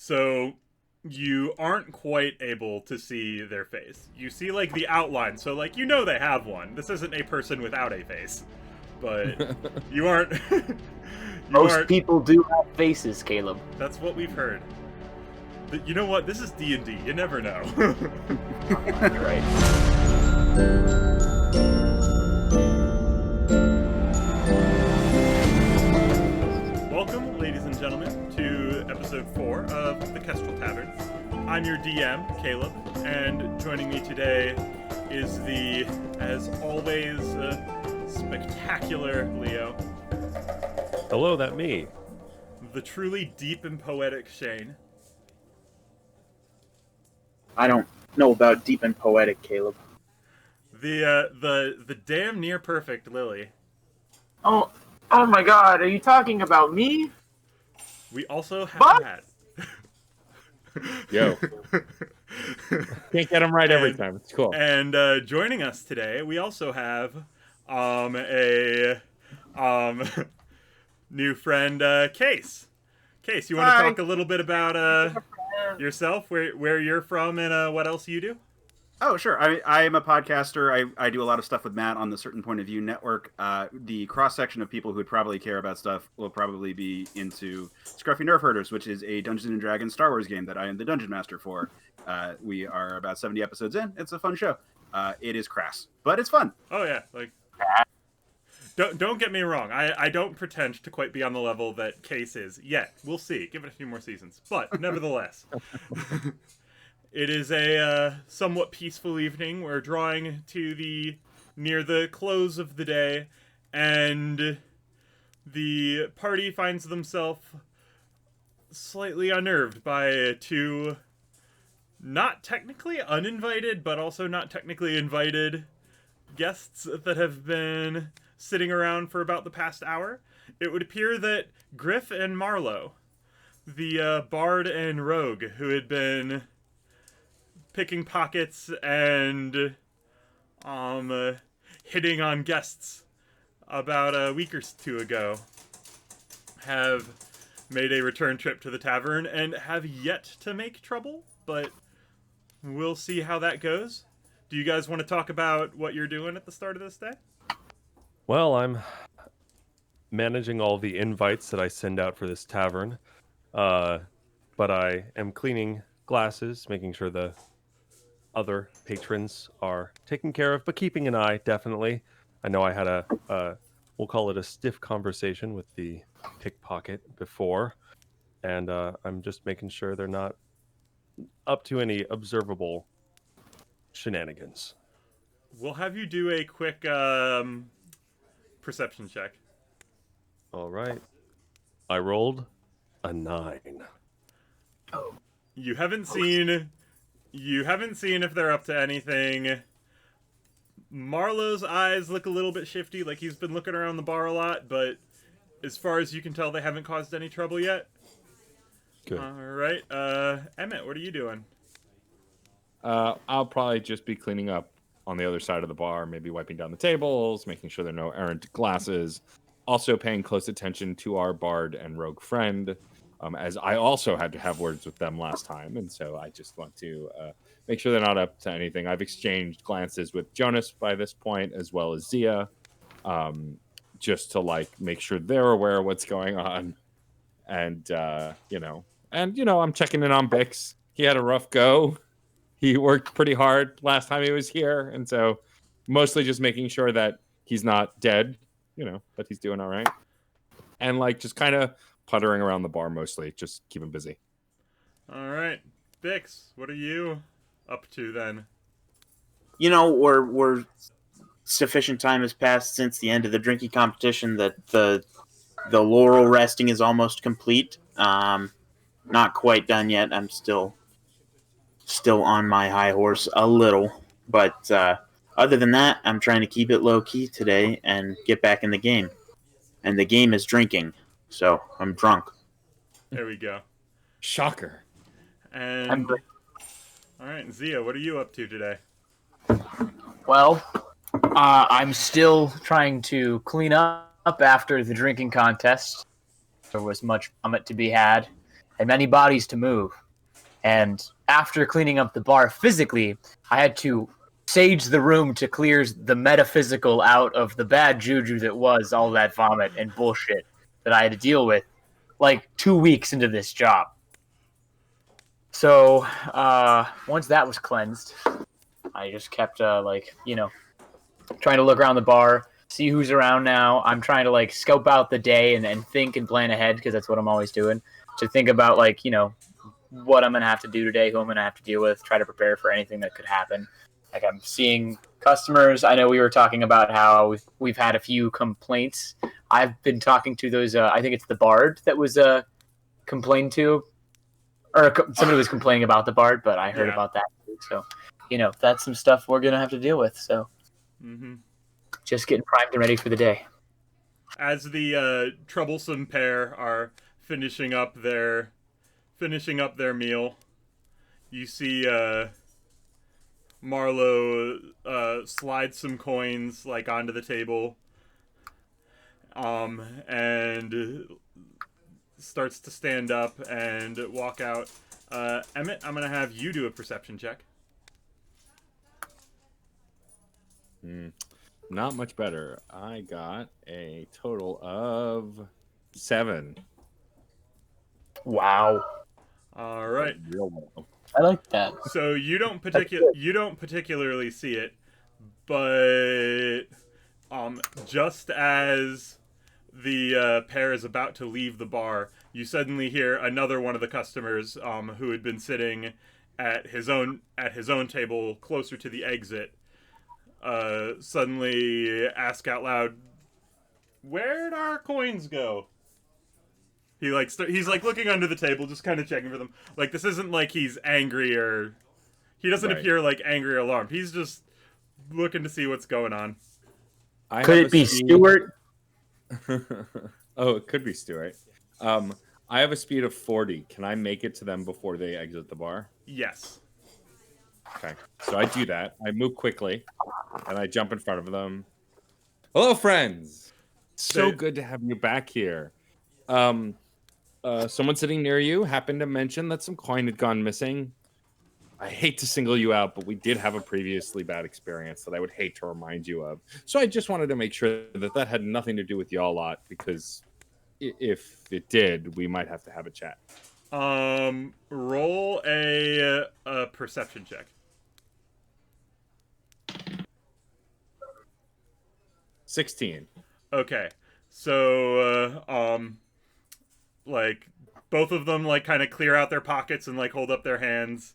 So you aren't quite able to see their face. You see like the outline, so like you know they have one. This isn't a person without a face, but you aren't. Most people do have faces, Caleb. That's what we've heard. But you know what? This is D&D. You never know. You're right. Welcome, ladies and gentlemen, to episode 4 of the Kestrel Tavern. I'm your DM, Caleb, and joining me today is the, as always, spectacular Leo. Hello, that me. The truly deep and poetic Shane. I don't know about deep and poetic, Caleb. The damn near perfect Lily. Oh my God! Are you talking about me? We also have What? Matt. Yo. Can't get them right every time. It's cool. And joining us today, we also have a new friend, Case. Case, you want to Hi. talk a little bit about yourself, where you're from, and what else you do? Oh, sure. I am a podcaster. I do a lot of stuff with Matt on the Certain Point of View network. The cross-section of people who would probably care about stuff will probably be into Scruffy Nerf Herders, which is a Dungeons & Dragons Star Wars game that I am the Dungeon Master for. We are about 70 episodes in. It's a fun show. It is crass, but it's fun. Oh, yeah. Don't get me wrong. I don't pretend to quite be on the level that Case is yet. We'll see. Give it a few more seasons. But, nevertheless... It is a somewhat peaceful evening. We're drawing to near the close of the day, and the party finds themselves slightly unnerved by two not technically uninvited, but also not technically invited guests that have been sitting around for about the past hour. It would appear that Griff and Marlowe, the bard and rogue who had been picking pockets and hitting on guests about a week or two ago, have made a return trip to the tavern and have yet to make trouble, but we'll see how that goes. Do you guys want to talk about what you're doing at the start of this day? Well, I'm managing all the invites that I send out for this tavern, but I am cleaning glasses, making sure the other patrons are taken care of, but keeping an eye, definitely. I know I had we'll call it a stiff conversation with the pickpocket before, and I'm just making sure they're not up to any observable shenanigans. We'll have you do a quick perception check. All right. I rolled a 9. Oh. You haven't seen if they're up to anything. Marlowe's eyes look a little bit shifty, like he's been looking around the bar a lot, but as far as you can tell, they haven't caused any trouble yet. Good. Alright, Emmett, what are you doing? I'll probably just be cleaning up on the other side of the bar, maybe wiping down the tables, making sure there are no errant glasses. Also paying close attention to our bard and rogue friend, as I also had to have words with them last time, and so I just want to make sure they're not up to anything. I've exchanged glances with Jonas by this point, as well as Zia, just to make sure they're aware of what's going on, and I'm checking in on Bix. He had a rough go. He worked pretty hard last time he was here, and so mostly just making sure that he's not dead, that he's doing all right, and just kind of puttering around the bar mostly, just keep him busy. Alright, Bix, what are you up to then? You know, we're sufficient time has passed since the end of the drinking competition that the laurel resting is almost complete. Not quite done yet. I'm still on my high horse a little, but other than that, I'm trying to keep it low key today and get back in the game. And the game is drinking, so I'm drunk. There we go. Shocker. And alright, Zia, what are you up to today? Well, I'm still trying to clean up after the drinking contest. There was much vomit to be had. and many bodies to move. And after cleaning up the bar physically, I had to sage the room to clear the metaphysical out of the bad juju that was all that vomit and bullshit that I had to deal with like 2 weeks into this job. So once that was cleansed, I just kept trying to look around the bar, see who's around now. I'm trying to like scope out the day and think and plan ahead, because that's what I'm always doing, to think about like, what I'm going to have to do today, who I'm going to have to deal with, try to prepare for anything that could happen. Like, I'm seeing customers. I know we were talking about how we've had a few complaints. I've been talking to those, I think it's the Bard that was complained to, or somebody was complaining about the Bard, but I heard about that too. So, that's some stuff we're going to have to deal with. So just getting primed and ready for the day. As the troublesome pair are finishing up their meal, you see Marlowe slide some coins like onto the table, and starts to stand up and walk out. Emmett, I'm gonna have you do a perception check. Not much better. I got a total of 7. Wow. All right. Real low. I like that. So you don't particularly see it, but just as the pair is about to leave the bar, you suddenly hear another one of the customers who had been sitting at his own table closer to the exit suddenly ask out loud, "Where'd our coins go?" He's looking under the table, just kind of checking for them. Like, this isn't like he's angry, or he doesn't appear like angry or alarmed. He's just looking to see what's going on. Could it be Stuart? Oh, it could be Stuart. I have a speed of 40. Can I make it to them before they exit the bar? Yes. Okay, so I do that. I move quickly, and I jump in front of them. Hello, friends. So good to have you back here. Someone sitting near you happened to mention that some coin had gone missing. I hate to single you out, but we did have a previously bad experience that I would hate to remind you of. So I just wanted to make sure that had nothing to do with y'all lot, because if it did, we might have to have a chat. Roll a perception check. 16. Okay. So, like, both of them, like, kind of clear out their pockets and, like, hold up their hands.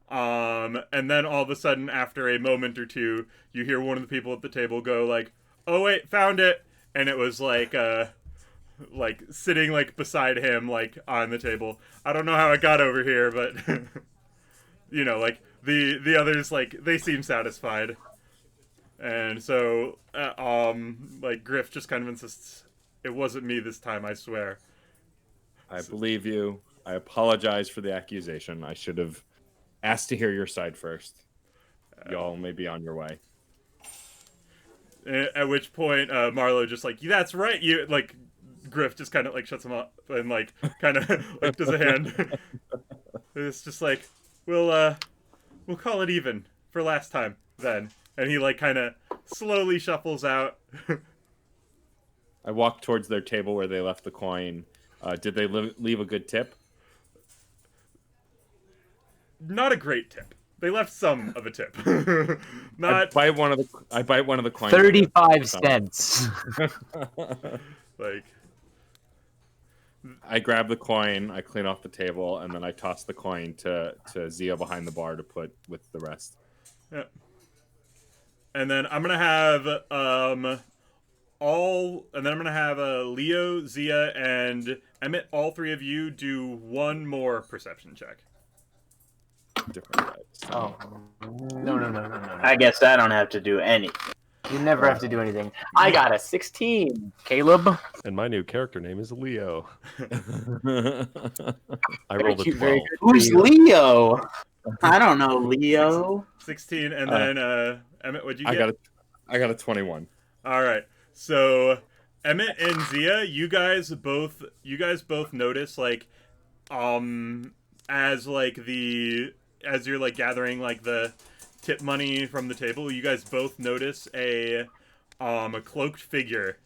And then all of a sudden, after a moment or two, you hear one of the people at the table go, like, "Oh, wait, found it!" And it was, like, sitting, like, beside him, like, on the table. I don't know how it got over here, but, like, the others, like, they seem satisfied. And so, like, Griff just kind of insists, "It wasn't me this time, I swear." I believe you. I apologize for the accusation. I should have asked to hear your side first. Y'all may be on your way. At which point, Marlowe just like, "That's right, you," like, Griff just kind of, like, shuts him up and, like, kind of, like, does a hand. It's just like, we'll call it even for last time, then. And he, like, kind of slowly shuffles out. I walk towards their table where they left the coin. Did they leave a good tip? Not a great tip. They left some of a tip. Not. I bite one of the coins. 35 cents. Like. I grab the coin, I clean off the table, and then I toss the coin to Zia behind the bar to put with the rest. Yeah. And then I'm gonna have Leo, Zia, and Emmett. All three of you do one more perception check. Different types. Oh. No. I guess I don't have to do anything. You never have to do anything. I got a 16, Caleb. And my new character name is Leo. I Very rolled a cute, 12. very good. Who's Leo? I don't know, Leo. 16, and then Emmett, what'd you get? I got a 21. All right. So Emmett and Zia, you guys both notice, like, as as you're like gathering like the tip money from the table, you guys both notice a cloaked figure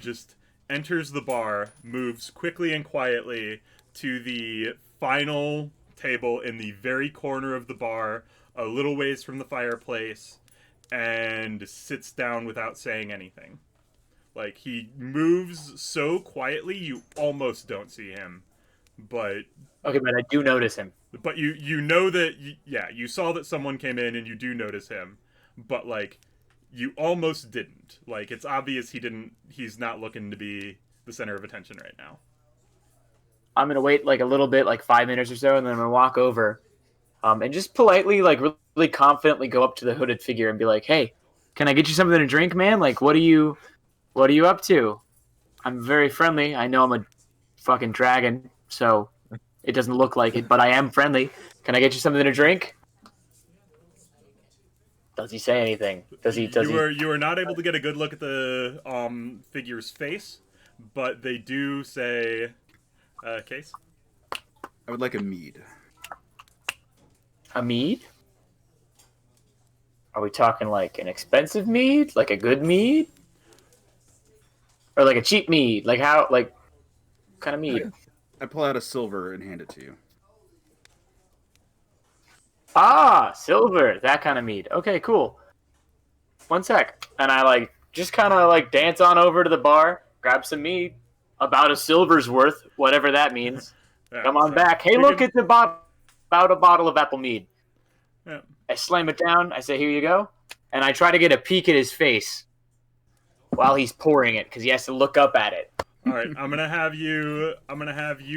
just enters the bar, moves quickly and quietly to the final table in the very corner of the bar, a little ways from the fireplace, and sits down without saying anything. Like, he moves so quietly you almost don't see him. But Okay, but I do notice him. you know that you saw that someone came in and you do notice him, but like you almost didn't. Like, it's obvious he's not looking to be the center of attention right now. I'm gonna wait like a little bit, like 5 minutes or so, and then I'm gonna walk over, and just politely, like really confidently, go up to the hooded figure and be like, "Hey, can I get you something to drink, man? Like, what are you up to? I'm very friendly. I know I'm a fucking dragon, so it doesn't look like it, but I am friendly. Can I get you something to drink?" Does he say anything? You are not able to get a good look at the figure's face, but they do say, Case. I would like a mead. A mead? Are we talking like an expensive mead, like a good mead, or like a cheap mead? Like how? Like what kind of mead? I pull out a silver and hand it to you. Ah, silver, that kind of mead. Okay, cool. 1 sec, and I like just kind of like dance on over to the bar, grab some mead, about a silver's worth, whatever that means. Yeah, Come on so back. Hey, you look, can- it's about a bottle of apple mead. Yeah. I slam it down. I say, "Here you go," and I try to get a peek at his face while he's pouring it because he has to look up at it. All right, I'm gonna have you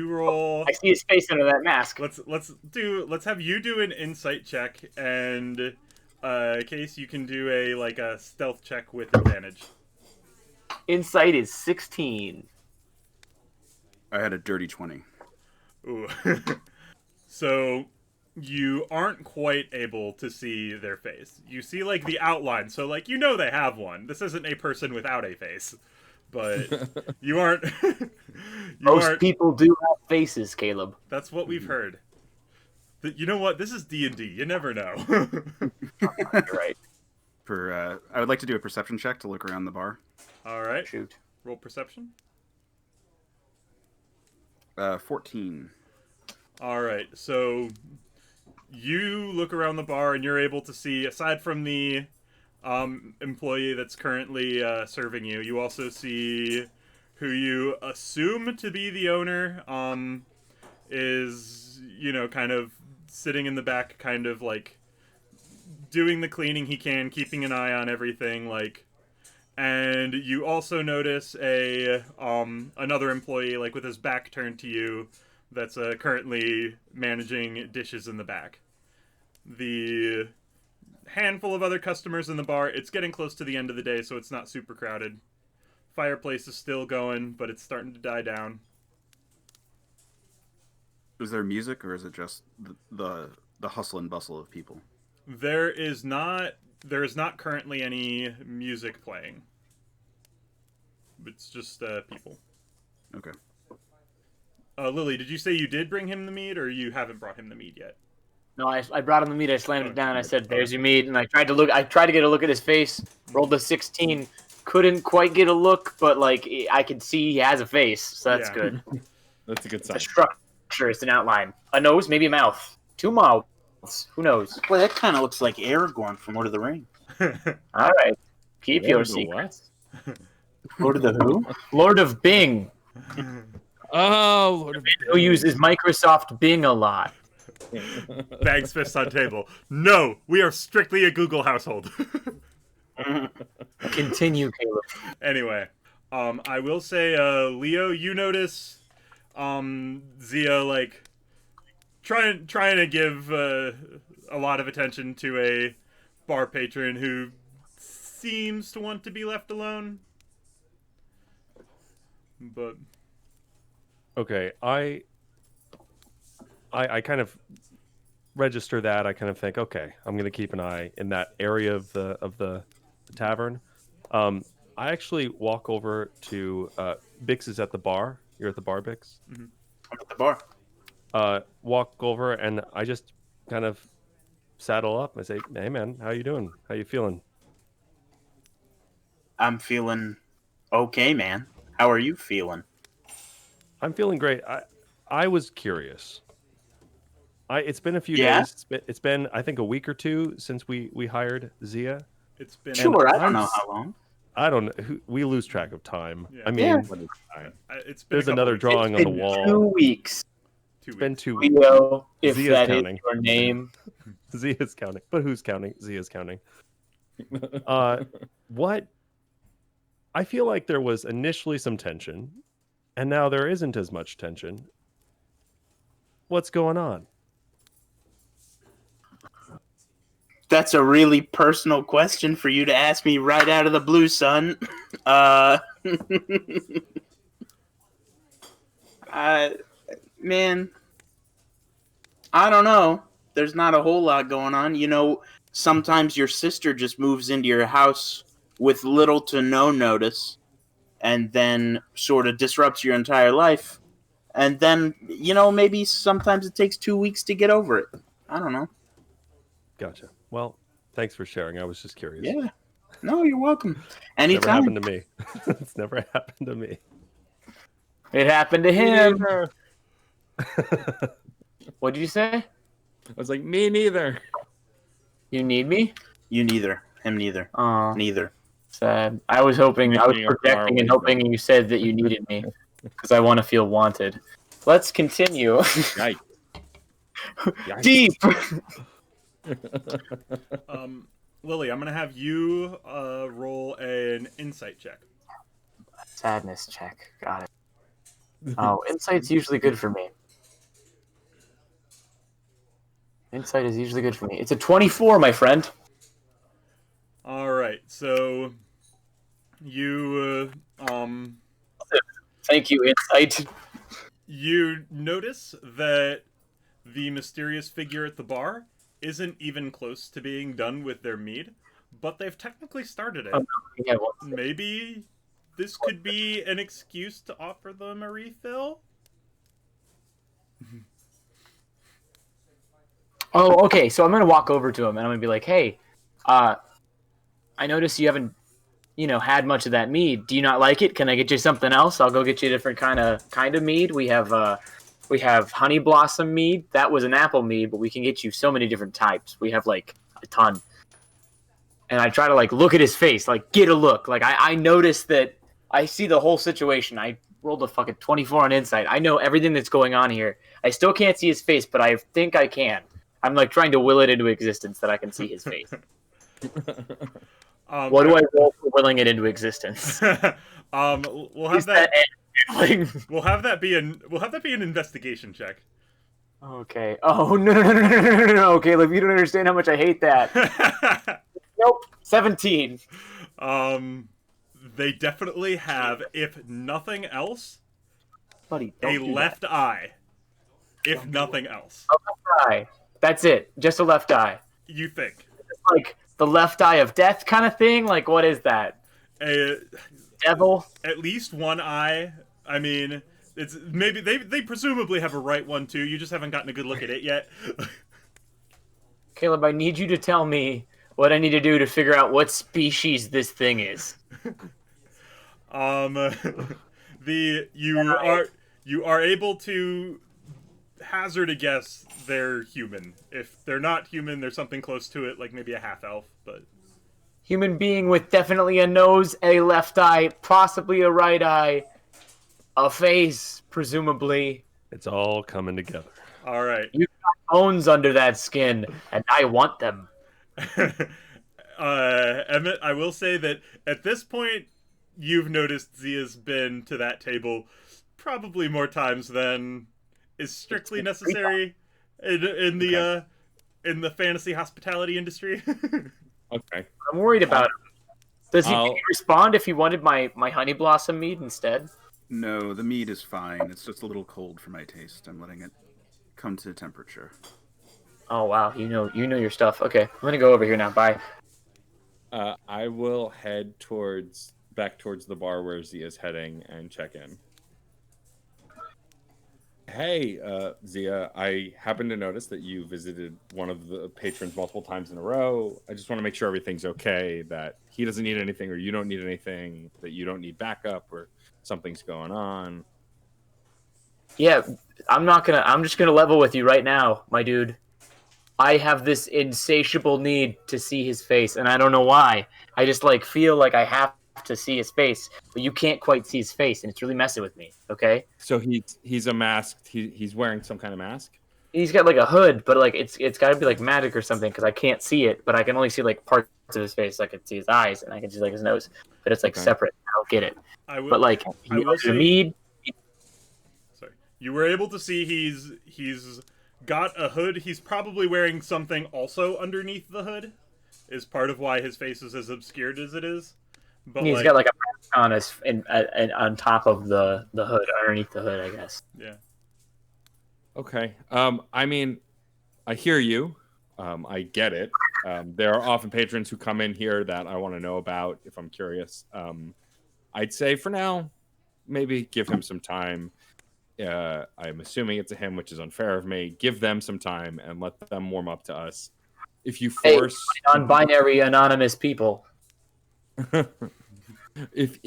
roll. I see his face under that mask. Let's have you do an insight check, and Case, you can do a stealth check with advantage. Insight is 16. I had a dirty 20. Ooh. So you aren't quite able to see their face. You see like the outline, so like you know they have one. This isn't a person without a face. But you aren't Most people do have faces, Caleb. That's what we've heard. You know what? This is D&D. You never know. You're right. I would like to do a perception check to look around the bar. All right. Shoot. Roll perception. 14. All right. So you look around the bar and you're able to see, aside from the employee that's currently serving you, you also see who you assume to be the owner is, kind of sitting in the back, kind of like doing the cleaning he can, keeping an eye on everything, like. And you also notice another employee, like with his back turned to you, that's currently managing dishes in the back. The handful of other customers in the bar, it's getting close to the end of the day, so it's not super crowded. Fireplace is still going, but it's starting to die down. Is there music, or is it just the hustle and bustle of people? There is not currently any music playing. It's just people. Okay. Lily, did you say you did bring him the mead, or you haven't brought him the mead yet? No, I brought him the meat. I slammed it down. I said, "There's your meat." And I tried to get a look at his face. Rolled a 16. Couldn't quite get a look, but like I could see he has a face, so that's Yeah. good. That's a good A sign. structure, it's an outline. A nose, maybe a mouth. 2 mouths. Who knows? Boy, that kind of looks like Aragorn from Lord of the Rings. All right. Keep your Lord of the secrets. Lord of the who? Lord of Bing, Oh, Lord of who uses Microsoft Bing a lot. Bags fist on table. No, we are strictly a Google household. Continue, Caleb. Anyway, I will say, Leo, you notice Zia like trying to give a lot of attention to a bar patron who seems to want to be left alone. But Okay, I kind of register that. I kind of think, okay, I'm going to keep an eye in that area of the tavern. I actually walk over to Bix is at the bar. You're at the bar, Bix. Mm-hmm. I'm at the bar. Walk over and I just kind of saddle up. I say, "Hey, man, how you doing? How you feeling?" I'm feeling okay, man. How are you feeling? I'm feeling great. I was curious. It's been a few Yeah? days. It's been I think a week or two since we hired Zia. It's been And Sure, I don't I'm know s- how long. I don't know. We lose track of time. Yeah. I Yeah. mean, What is time? it's been there's a couple another weeks. drawing It's on the been wall. 2 weeks. 2 It's been weeks. 2 weeks. Leo, if Zia's that counting. is your name. Zia's counting. But who's counting? Zia's counting. What? I feel like there was initially some tension, and now there isn't as much tension. What's going on? That's a really personal question for you to ask me right out of the blue, son. Uh, man, I don't know. There's not a whole lot going on. You know, sometimes your sister just moves into your house with little to no notice and then sort of disrupts your entire life. And then, you know, maybe sometimes it takes 2 weeks to get over it. I don't know. Gotcha. Well, thanks for sharing. I was just curious. Yeah. No, you're welcome. Never Anytime. happened to me. It's never happened to me. It happened to Me him. neither. What'd you say? I was like, me neither. You need me? You neither. Him neither. Oh, Neither. sad. I was hoping, I was Making a far projecting and away hoping you said that you needed me because I want to feel wanted. Let's continue. Yikes. Yikes. Deep. Lily, I'm gonna have you roll an insight check. Sadness check. Got it. Oh, insight's usually good for me. Insight is usually good for me. It's a 24, my friend. All right, so you Thank you, insight. you notice that the mysterious figure at the bar isn't even close to being done with their mead, but they've technically started it. Yeah, well, Maybe this could be an excuse to offer them a refill? oh, okay. So I'm gonna walk over to him and I'm gonna be like, "Hey, I noticed you haven't, had much of that mead. Do you not like it? Can I get you something else? I'll go get you a different kind of mead. We have honey blossom mead. That was an apple mead, but we can get you so many different types. We have like a ton." And I try to like look at his face, like get a look. Like I notice that I see the whole situation. I rolled a fucking 24 on insight. I know everything that's going on here. I still can't see his face, but I think I can. I'm like trying to will it into existence that I can see his face. What do I roll for willing it into existence? We'll have Is that. like, We'll have that be an investigation check. okay. Oh no, Caleb, you don't understand how much I hate that. Nope. 17. They definitely have, if nothing else, Buddy, a don't do left eye. If nothing else, that. A left eye. That's it. Just a left eye. you think It's like the left eye of death kind of thing. Like what is that? a, Devil? at least one eye. I mean, it's maybe they presumably have a right one too. You just haven't gotten a good look at it yet. Caleb, I need you to tell me what I need to do to figure out what species this thing is. You are able to hazard a guess they're human. If they're not human, there's something close to it, like maybe a half elf. But Human being with definitely a nose, a left eye, possibly a right eye, a face, presumably. It's all coming together. all right, You got bones under that skin, and I want them. Emmett, I will say that at this point, you've noticed Zia's been to that table probably more times than is strictly necessary in the fantasy hospitality industry. Okay. I'm worried about him. Does he I'll- respond if he wanted my honey blossom mead instead? No, the mead is fine. It's just a little cold for my taste. I'm letting it come to temperature. Oh wow, you know your stuff. Okay, I'm gonna go over here now. Bye. I will head back towards the bar where Z is heading and check in. Hey, Zia, I happen to notice that you visited one of the patrons multiple times in a row. I just want to make sure everything's okay, that he doesn't need anything or you don't need anything, that you don't need backup or something's going on. Yeah, I'm just gonna level with you right now, my dude. I have this insatiable need to see his face, and I don't know why. I just like feel like I have to see his face, but you can't quite see his face, and it's really messing with me. Okay, So he's a masked. He's wearing some kind of mask. he's got like a hood, but like it's got to be like magic or something because I can't see it, but I can only see like parts of his face. I can see his eyes, and I can see like his nose, but it's like Okay. separate. I don't get it. I will. But like I will say- me, Sorry. You were able to see he's got a hood. He's probably wearing something also underneath the hood. Is part of why his face is as obscured as it is. But he's got like a mask on his and on top of the hood, underneath the hood, I guess. yeah. Okay. I mean, I hear you. I get it. There are often patrons who come in here that I want to know about if I'm curious. I'd say for now, maybe give him some time. I'm assuming it's a him, which is unfair of me. Give them some time and let them warm up to us. If you force Non-binary anonymous people. if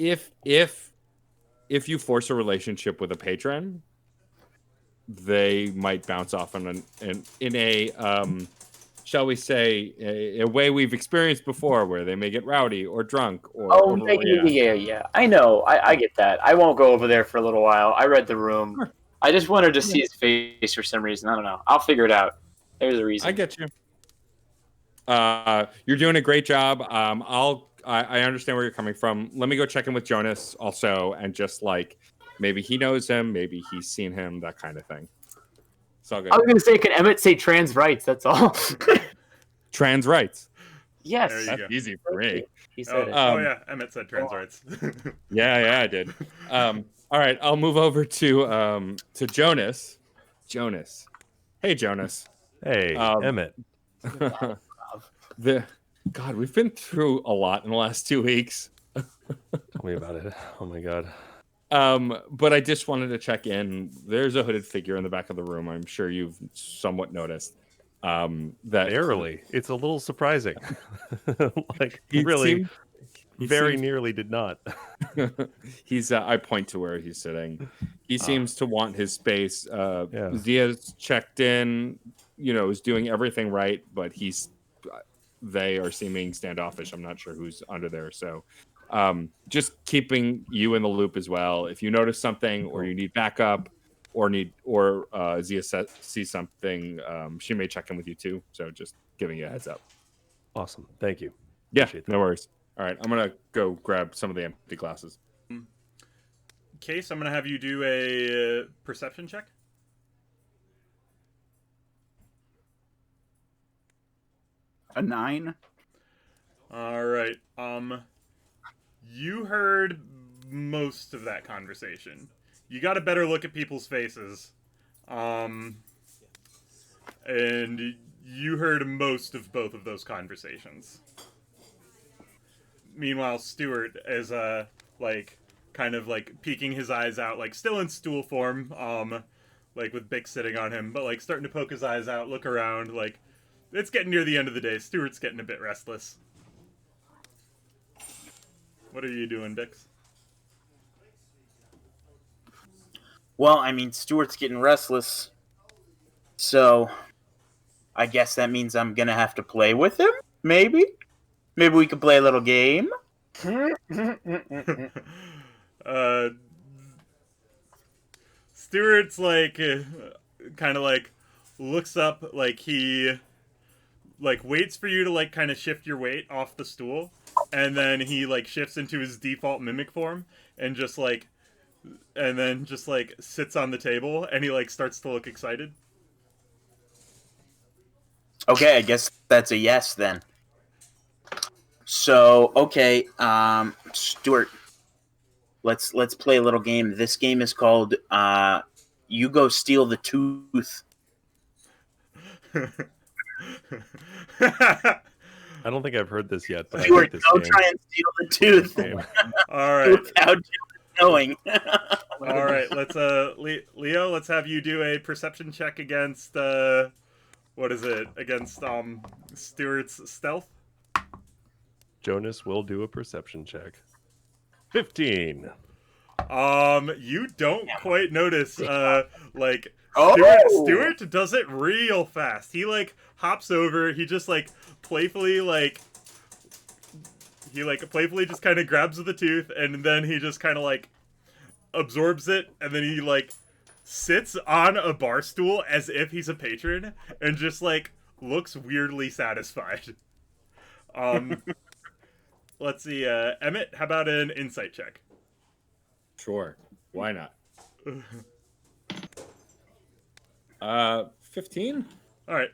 you force a relationship with a patron, they might bounce off in a shall we say a way we've experienced before, where they may get rowdy or drunk or Yeah. I know. I get that. I won't go over there for a little while. I read the room. Sure. I just wanted to see his face for some reason. I don't know. I'll figure it out. There's a reason. I get you. You're doing a great job. I understand where you're coming from. Let me go check in with Jonas also, and just like maybe he knows him, maybe he's seen him, that kind of thing. It's all good. I was gonna say, can Emmett say trans rights? That's all. Trans rights. Yes. There you That's go. easy for me. He Oh, said it. yeah. Emmett said trans rights. Yeah, I did. All right, I'll move over to Jonas. Jonas. Hey, Jonas. Hey, Emmett. God, we've been through a lot in the last 2 weeks. Tell me about it. Oh my god. But I just wanted to check in. There's a hooded figure in the back of the room. I'm sure you've somewhat noticed. That Barely. It's a little surprising. Like he really, very seems- nearly did not. he's. I point to where he's sitting. He seems to want his space. Yeah. Zia's checked in. Is doing everything right, but they are seeming standoffish. I'm not sure who's under there. So just keeping you in the loop as well. If you notice something or you need backup or Zia sees something, she may check in with you too. So just giving you a heads up. Awesome. Thank you. Yeah, Appreciate that. no worries. All right, I'm going to go grab some of the empty glasses. Case, I'm going to have you do a perception check. A 9. All right. You heard most of that conversation. You got a better look at people's faces. And you heard most of both of those conversations. Meanwhile, Stuart is kind of peeking his eyes out, like still in stool form, like with Bick sitting on him, but like starting to poke his eyes out, look around, like it's getting near the end of the day. Stuart's getting a bit restless. What are you doing, Bix? Well, I mean, Stuart's getting restless, so I guess that means I'm gonna have to play with him. Maybe we could play a little game. Stuart's kind of looks up, like he waits for you to kind of shift your weight off the stool, and then he shifts into his default mimic form and just sits on the table, and he starts to look excited. Okay, I guess that's a yes then. So, okay, Stuart, let's play a little game. This game is called You Go Steal the Tooth. I don't think I've heard this yet, but I Stuart, like this go game. try and steal the tooth. Game. All right. Without knowing. All right, let's Leo, let's have you do a perception check against what is it? Against Stuart's stealth. Jonas will do a perception check. 15. You don't quite notice like Oh! Stuart does it real fast. He like hops over, he just like playfully just kind of grabs the tooth, and then he just kind of like absorbs it, and then he like sits on a bar stool as if he's a patron and just like looks weirdly satisfied. Let's see, Emmett, how about an insight check? Sure. Why not? 15? All right.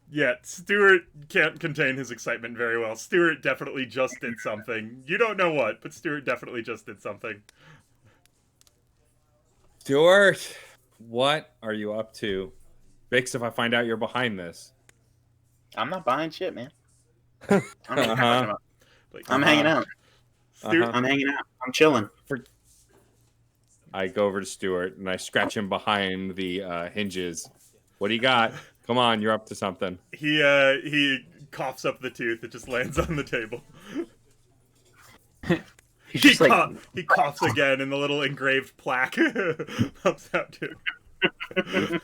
Yeah, Stuart can't contain his excitement very well. Stuart definitely just did something. You don't know what, but Stuart definitely just did something. Stuart, what are you up to? Bix, if I find out you're behind this. I'm not buying shit, man. I'm not talking about. Like, I'm hanging out. Stuart, I'm hanging out. I'm chilling. I go over to Stuart and I scratch him behind the hinges. What do you got? Come on, you're up to something. he coughs up the tooth. It just lands on the table. He's just like, He coughs again, and the little engraved plaque pops out too.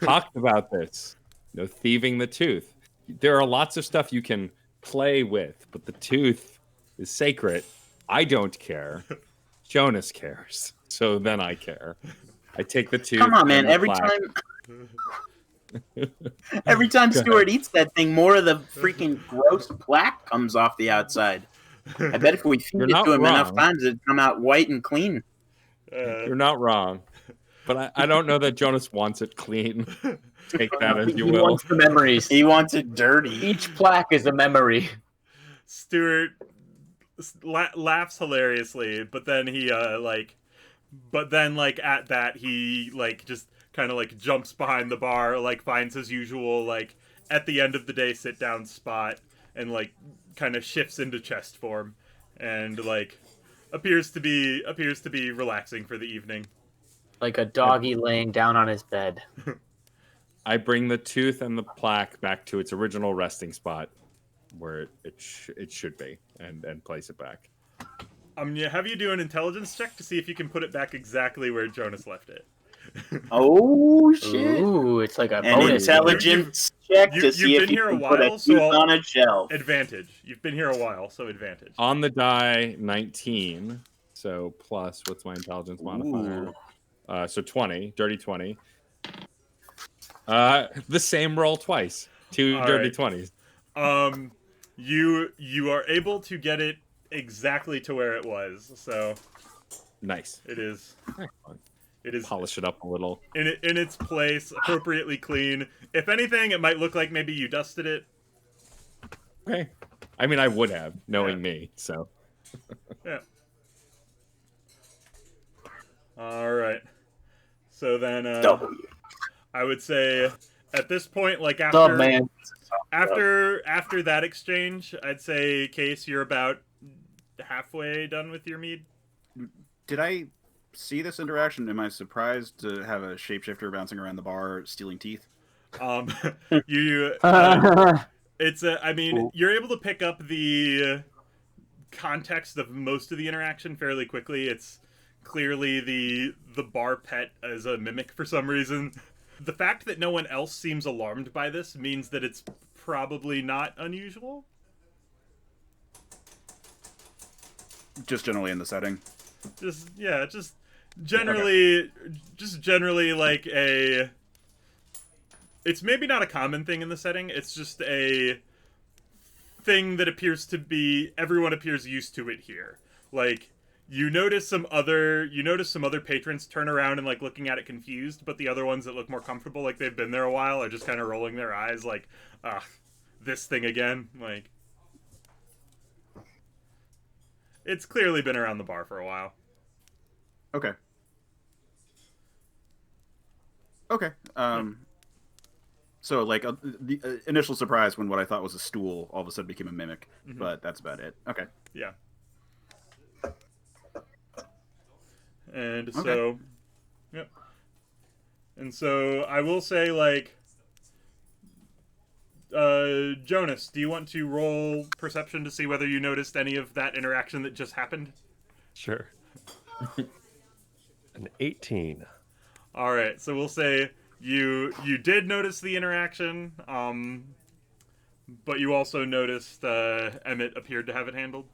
Talked about this. No thieving the tooth. There are lots of stuff you can play with, but the tooth is sacred. I don't care. Jonas cares. So then I care. I take the tooth. Come on, man. and the Every plaque. time Stuart eats that thing, more of the freaking gross plaque comes off the outside. I bet if we feed You're it not to him enough wrong. times, it'd come out white and clean. You're not wrong. But I don't know that Jonas wants it clean. Take that as you he will. wants the memories. He wants it dirty. Each plaque is a memory. Stuart laughs hilariously, but then he at that he like just kind of like jumps behind the bar, like finds his usual like at the end of the day sit down spot, and like kind of shifts into chest form, and like appears to be relaxing for the evening. Like a doggy laying down on his bed. I bring the tooth and the plaque back to its original resting spot, where it should be, and place it back. Have you do an intelligence check to see if you can put it back exactly where Jonas left it. Oh shit! Ooh, it's like a An bonus. intelligence check to see you've if been you here can a put a while, tooth so on a shelf. Advantage. You've been here a while, so advantage. On the die, 19. So plus, what's my intelligence modifier? So 20, dirty 20. The same roll twice. Two All dirty right. 20s. You are able to get it exactly to where it was. So Nice. it is Polish it up a little. in its place, appropriately clean. If anything, it might look like maybe you dusted it. Okay. I mean, I would have, knowing me. So Yeah. All right. So then, W. I would say at this point, like What's up, man? after that exchange, I'd say, Case, you're about halfway done with your mead. Did I see this interaction? Am I surprised to have a shapeshifter bouncing around the bar stealing teeth? You it's I mean, you're able to pick up the context of most of the interaction fairly quickly. It's clearly the bar pet as a mimic for some reason. The fact that no one else seems alarmed by this means that it's probably not unusual. Just generally in the setting. Just generally like a it's maybe not a common thing in the setting. It's just a thing that appears to be everyone appears used to it here. Like you notice some other patrons turn around and like looking at it confused, but the other ones that look more comfortable, like they've been there a while, are just kind of rolling their eyes like, this thing again. Like it's clearly been around the bar for a while. Okay. Okay. So like the initial surprise when what I thought was a stool all of a sudden became a mimic, but that's about it. Okay. Yeah. And so, yep. And so I will say, like, Jonas, do you want to roll perception to see whether you noticed any of that interaction that just happened? Sure. An 18. All right, so we'll say you did notice the interaction, but you also noticed Emmett appeared to have it handled.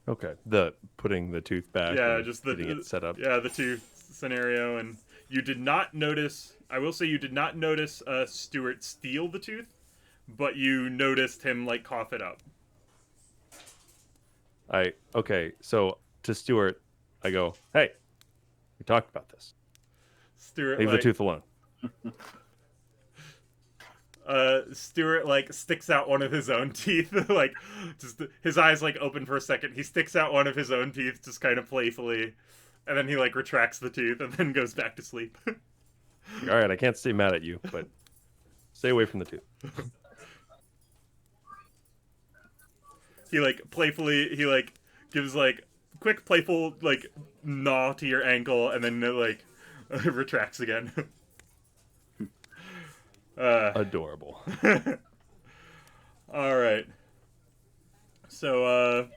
Okay. The putting the tooth back. Yeah, and just the getting it set up. Yeah, the tooth scenario, and you did not notice. I will say you did not notice Stuart steal the tooth, but you noticed him like cough it up. Okay. So to Stuart, I go, "Hey, we talked about this. Stuart Leave the tooth alone." Stuart like sticks out one of his own teeth, like just his eyes like open for a second. He sticks out one of his own teeth, just kind of playfully, and then he like retracts the tooth and then goes back to sleep. All right, I can't stay mad at you, but stay away from the tooth. He like playfully, he like gives like quick playful like gnaw to your ankle, and then like retracts again. Adorable. All right. So,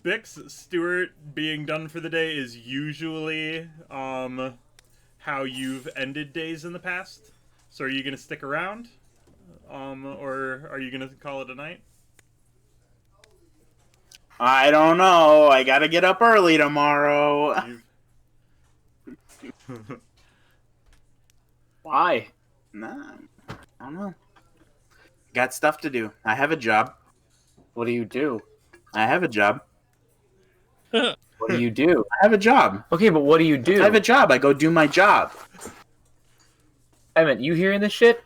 Bix, Stuart being done for the day is usually how you've ended days in the past. So, are you gonna stick around, or are you gonna call it a night? I don't know. I gotta get up early tomorrow. Why? Nah, I don't know. Got stuff to do. I have a job. What do you do? I have a job. What do you do? I have a job. Okay, but what do you do? I have a job. I go do my job. Emmett, you hearing this shit?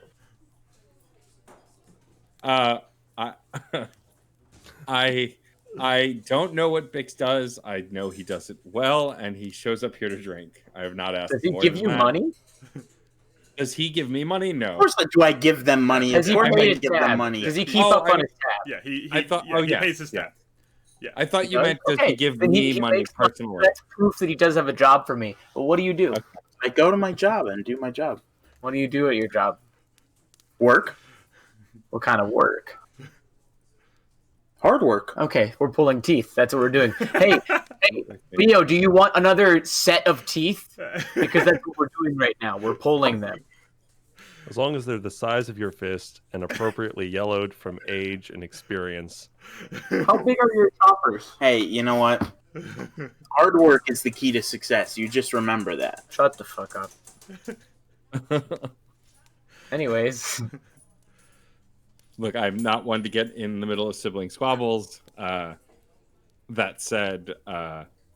I I don't know what Bix does. I know he does it well, and he shows up here to drink. I have not asked. Does he more give than you that. money? Does he give me money? No. Of course, do I give them money? Of Does he course, I pay his give them tab? money. Does he keep Oh, up on his tab? Yeah, he I thought- yeah, oh, he yeah, pays his yeah. tab. Yeah. I thought you Does? meant does Okay, he give then me he money makes money. personally? That's proof that he does have a job for me. But what do you do? Okay. I go to my job and do my job. What do you do at your job? Work. What kind of work? Hard work. Okay, we're pulling teeth. That's what we're doing. Hey, Theo, do you want another set of teeth? Because that's what we're doing right now. We're pulling them. As long as they're the size of your fist and appropriately yellowed from age and experience. How big are your choppers? Hey, you know what? Hard work is the key to success. You just remember that. Shut the fuck up. Anyways, Look, I'm not one to get in the middle of sibling squabbles. That said,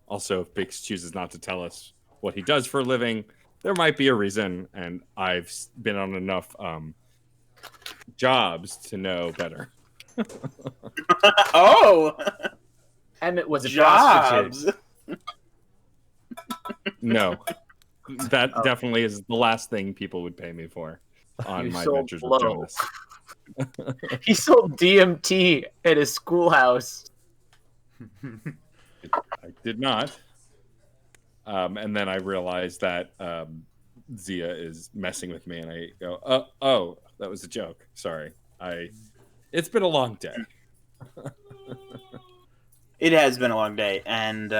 also, if Bix chooses not to tell us what he does for a living, there might be a reason, and I've been on enough jobs to know better. Oh, Emmett was a prostitute. jobs. No, that Oh. definitely is the last thing people would pay me for on You my sold adventures blow. with Jonas. He sold DMT at his schoolhouse. I did not. And then I realized that Zia is messing with me, and I go, "Oh, that was a joke. Sorry. It's been a long day." It has been a long day, and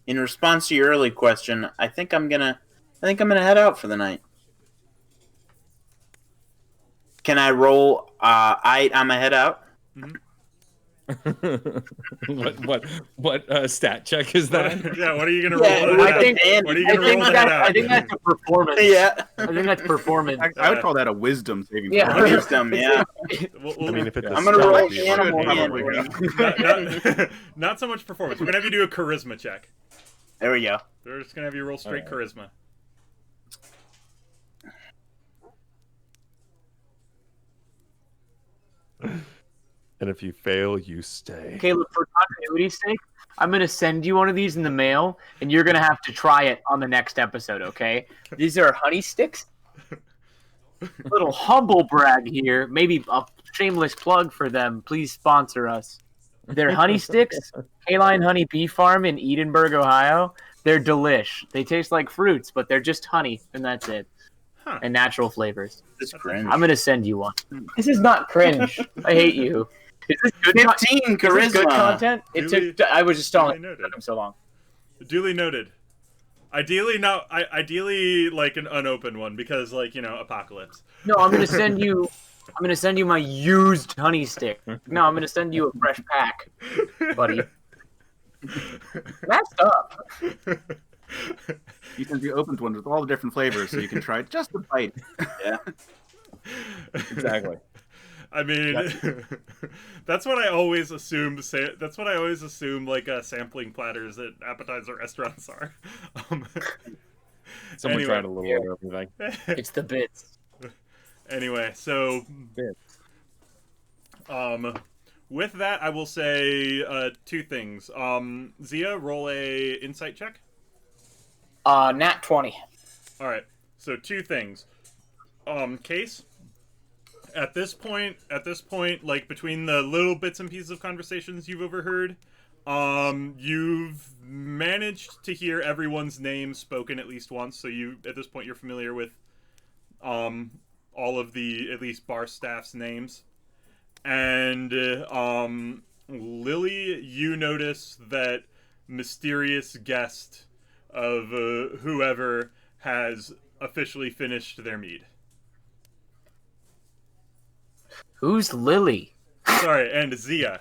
in response to your early question, I think I'm gonna head out for the night. Can I roll? I'm a head out. what stat check is that? Yeah, what are you gonna Yeah, roll? I think- What are you I gonna think, roll to head out? I think that's a performance. Yeah, I think that's performance. I would call that a wisdom saving Yeah. throw. wisdom. Yeah, I mean, if it's I'm gonna roll stealthy, animal probably handling. Not so much performance. We're gonna have you do a charisma check. There we go. We're just gonna have you roll straight Alright. charisma. and if you fail, you stay. Caleb, for continuity's sake, I'm going to send you one of these in the mail, and you're going to have to try it on the next episode, okay? These are honey sticks. Little humble brag here. Maybe a shameless plug for them. Please sponsor us. They're honey sticks, K-Line Honey Bee Farm in Edinburgh, Ohio. They're delish. They taste like fruits, but they're just honey, and that's it. Huh. And natural flavors. This cringe. I'm gonna send you one. This is not cringe. I hate you. Is this good? 15 Is this charisma. good content? It Duly- took. I was just stalling. duly It noted. took him so long. Duly noted. Ideally, not. Ideally, like an unopened one because, like, apocalypse. No, I'm gonna send you. I'm gonna send you my used honey stick. No, I'm gonna send you a fresh pack, buddy. Messed up. You send the opened one with all the different flavors, so you can try just a bite. Yeah. Exactly. I mean, that's what I always assume. That's what I always assume. Like sampling platters at appetizer restaurants are. Someone Anyway. tried a little of everything. It's the bits. Anyway, so with that, I will say two things. Zia, roll a insight check. Nat 20. All right. So two things. Case. At this point, like between the little bits and pieces of conversations you've overheard, you've managed to hear everyone's name spoken at least once. So at this point, you're familiar with, all of the at least bar staff's names, and Lily, you notice that mysterious guest of whoever has officially finished their mead. Who's Lily? Sorry, and Zia.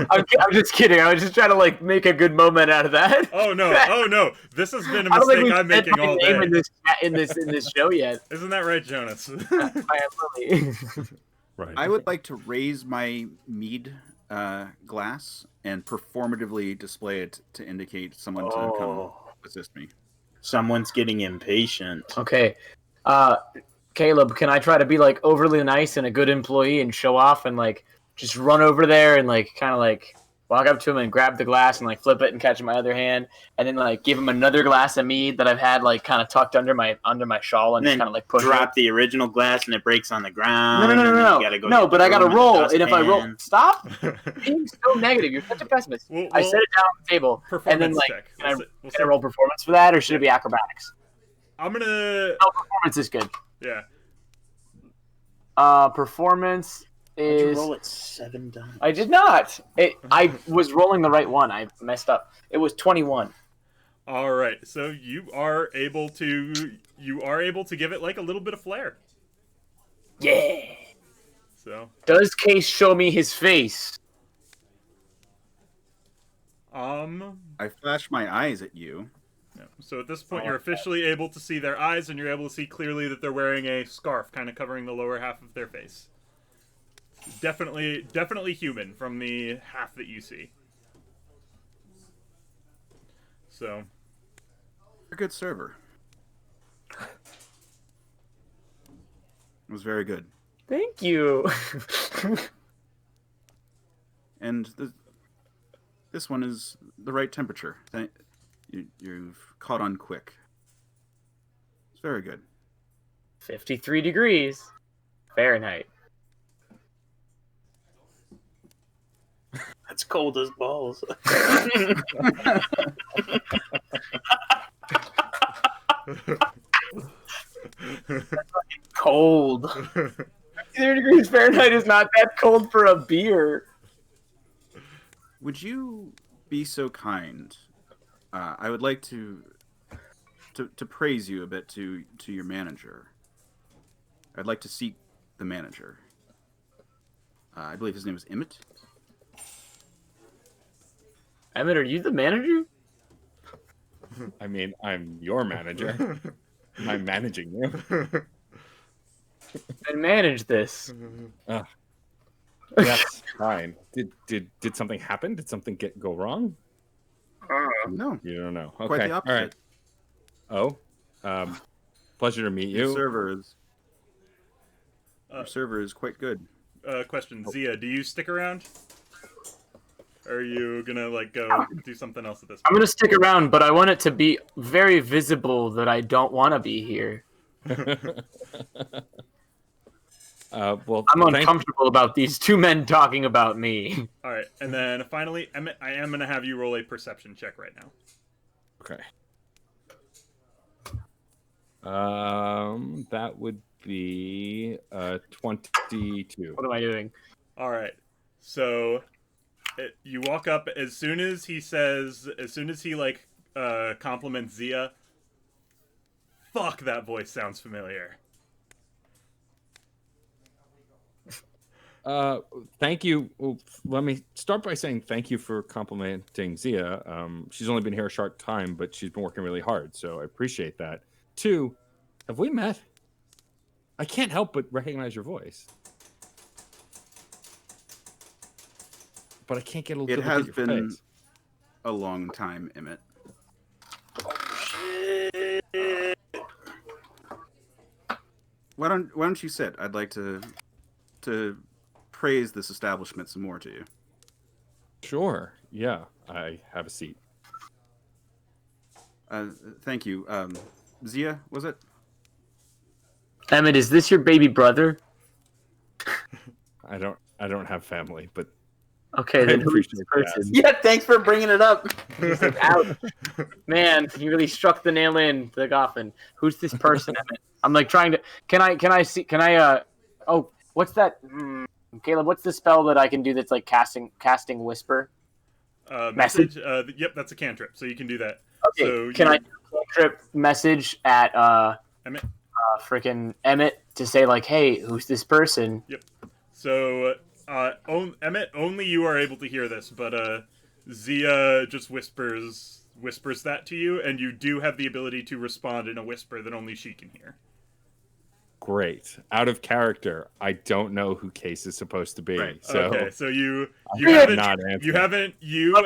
I'm just kidding. I was just trying to like make a good moment out of that. Oh no! This has been a I don't think mistake we've I'm said making my all name day. in this show yet. Isn't that right, Jonas? I am Lily. Right. I would like to raise my mead glass and performatively display it to indicate someone to come assist me. Someone's getting impatient. Okay. Caleb, can I try to be like overly nice and a good employee and show off and like just run over there and like kind of like walk up to him and grab the glass and like flip it and catch it in my other hand and then like give him another glass of mead that I've had like kind of tucked under my shawl and And just then kind of like push drop it. the original glass and it breaks on the ground. No, and then you gotta go get but the I gotta broom roll. the And if I roll, dustpan. stop being so negative. You're such a pessimist. Well, I set it down on the table and then performance like check. can We'll I roll performance for that or should it be acrobatics? I'm gonna. No, performance is good. Yeah. Performance Did you is. roll it 7 times? I did not. I was rolling the right one. I messed up. It was 21. All right. So you are able to give it like a little bit of flair. Yeah. So Does Case show me his face? I flash my eyes at you. yeah. So at this point, you're officially able to see their eyes, and you're able to see clearly that they're wearing a scarf, kind of covering the lower half of their face. Definitely human from the half that you see. So, A good server. It was very good. Thank you. And this one is the right temperature. You've caught on quick. It's very good. 53 degrees Fahrenheit. That's cold as balls. Cold. 53 degrees Fahrenheit is not that cold for a beer. Would you be so kind? I would like to praise you a bit to your manager. I'd like to seek the manager. I believe his name is Emmett. Emmett, are you the manager? I mean, I'm your manager. I'm managing you. And manage this. That's fine. Did something happen? Did something go wrong? No, You don't know. quite Okay. the All opposite. right. Oh, pleasure to meet Your you. server is quite good. question, Zia, do you stick around? Or are you gonna like go do something else at this I'm point? gonna stick around, but I want it to be very visible that I don't want to be here. Well, I'm thank- uncomfortable about these two men talking about me. All right, and then finally, Emmett, I am gonna have you roll a perception check right now. Okay. That would be 22. What am I doing? All right, so you walk up as soon as he like compliments Zia. Fuck, that voice sounds familiar. Thank you. Well, let me start by saying thank you for complimenting Zia. She's only been here a short time, but she's been working really hard, so I appreciate that. 2, have we met? I can't help but recognize your voice, but I can't get a good It look has at your been face. a long time, Emmett. Why don't you sit? I'd like to praise this establishment some more to you. Sure. Yeah, I have a seat. Thank you. Zia, was it? Emmett, is this your baby brother? I don't have family, but Okay, I then who's appreciate this the person? Yeah, thanks for bringing it up. He's like, ouch. Man, you really struck the nail in the coffin. Who's this person, Emmett? I'm like trying to. Can I? Oh, what's that? Caleb, what's the spell that I can do that's like casting whisper? Message. Yep, that's a cantrip, so you can do that. Okay, So can I do a cantrip message at Emmett? freaking Emmett to say like, hey, who's this person? Yep. So Emmett, only you are able to hear this, but Zia just whispers that to you, and you do have the ability to respond in a whisper that only she can hear. great. Out of character, I don't know who Case is supposed to be. Right. So Okay, so you I'm haven't not answering. I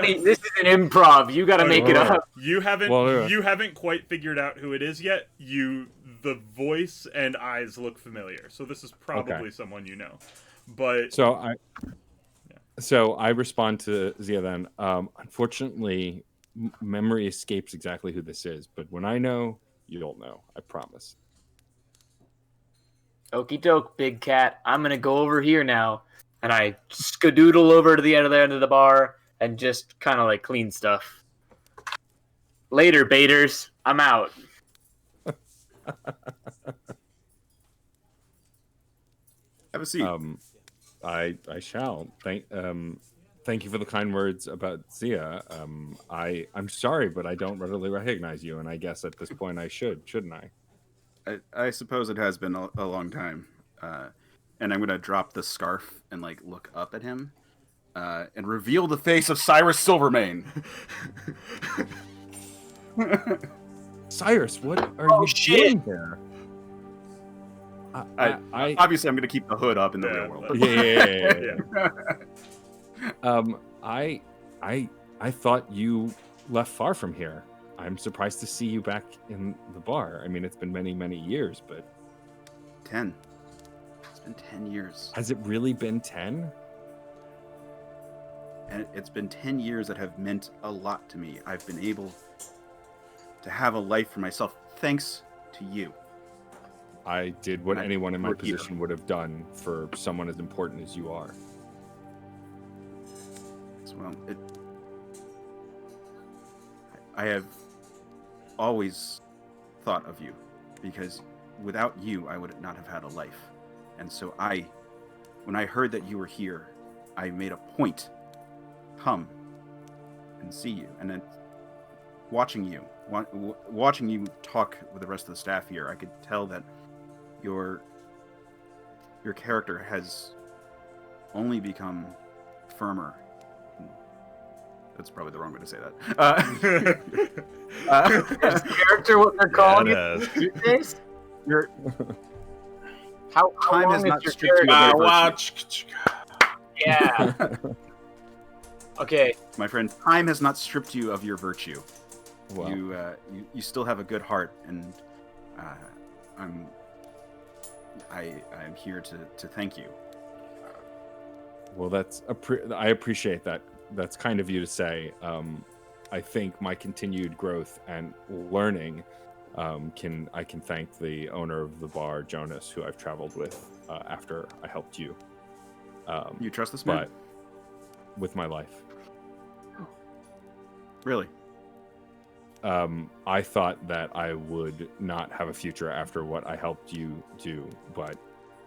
mean, this is an improv. You got to make it up. You haven't Well, you haven't quite figured out who it is yet. The voice and eyes look familiar, so this is probably someone you know. But So I respond to Zia then. Unfortunately, memory escapes exactly who this is, but when I know, you'll know. I promise. Okie doke, big cat. I'm gonna go over here now, and I skadoodle over to the end of the bar and just kind of like clean stuff. Later, baiters. I'm out. Have a seat. I shall. Thank you for the kind words about Zia. I'm sorry, but I don't readily recognize you, and I guess at this point I shouldn't I? I suppose it has been a long time. And I'm gonna drop the scarf and like look up at him, and reveal the face of Cyrus Silvermane. Cyrus, what are you doing there? I Obviously, I'm gonna keep the hood up in the real world. I thought you left far from here. I'm surprised to see you back in the bar. I mean, it's been many, many years, but 10. It's been 10 years. has it really been 10? And it's been 10 years that have meant a lot to me. I've been able to have a life for myself thanks to you. I did what anyone in my We're here. position would have done for someone as important as you are. Well, I have always thought of you because without you, I would not have had a life. And so when I heard that you were here, I made a point to come and see you. And then watching you talk with the rest of the staff here, I could tell that your character has only become firmer. That's probably the wrong way to say that. Is character what they're calling Yeah, it these days? Your How time long has is not your stripped you character? of your virtue. Yeah. Okay. My friend, time has not stripped you of your virtue. Well, You still have a good heart, and I'm here to thank you. well, I appreciate that. That's kind of you to say. I think my continued growth and learning I can thank the owner of the bar, Jonas, who I've traveled with after I helped you. You trust this man? But with my life. Really? I thought that I would not have a future after what I helped you do, but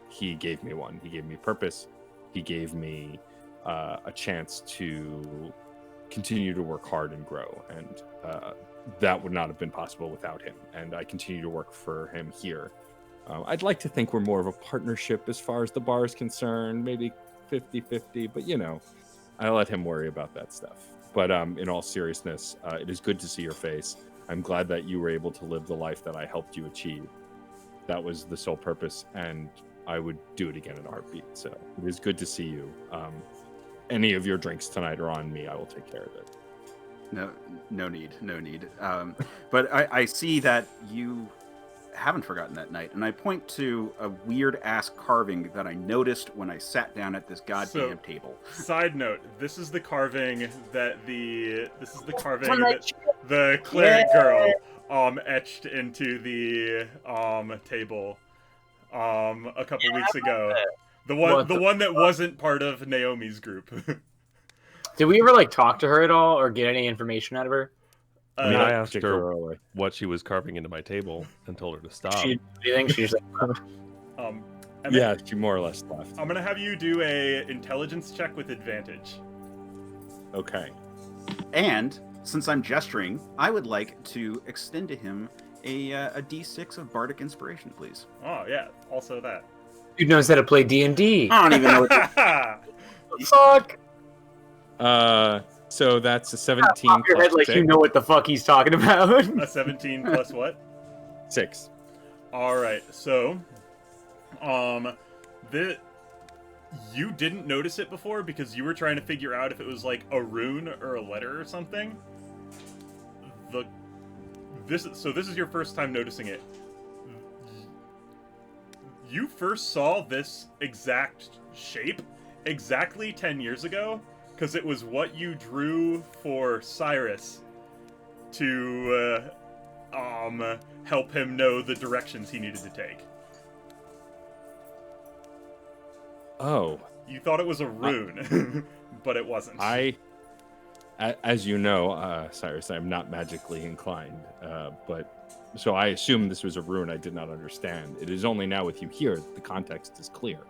he gave me one. He gave me purpose. He gave me a chance to continue to work hard and grow, and that would not have been possible without him. And I continue to work for him here. I'd like to think we're more of a partnership as far as the bar is concerned, maybe 50-50, but I let him worry about that stuff. But in all seriousness, it is good to see your face. I'm glad that you were able to live the life that I helped you achieve. That was the sole purpose, and I would do it again in a heartbeat. So it is good to see you. Any of your drinks tonight are on me. I will take care of it. No need. But I see that you haven't forgotten that night, and I point to a weird ass carving that I noticed when I sat down at this goddamn table. Side note: this is the carving that the cleric girl etched into the table a couple weeks ago. The one that wasn't part of Naomi's group. Did we ever talk to her at all or get any information out of her? I mean, I asked her particularly. what she was carving into my table and told her to stop. Do you think she's Yeah, she more or less left. I'm gonna have you do a intelligence check with advantage. Okay. And since I'm gesturing, I would like to extend to him a D6 of bardic inspiration, please. Oh yeah, also that. Dude knows how to play D&D. I don't even know what Fuck. So that's a 17 Pop your head plus like you know what the fuck he's talking about. A 17 plus what? 6. All right, so, you didn't notice it before because you were trying to figure out if it was like a rune or a letter or something. This is your first time noticing it. You first saw this exact shape exactly 10 years ago because it was what you drew for Cyrus to help him know the directions he needed to take. Oh. You thought it was a rune, but it wasn't. As you know, Cyrus, I'm not magically inclined, but so I assumed this was a rune I did not understand. It is only now with you here that the context is clear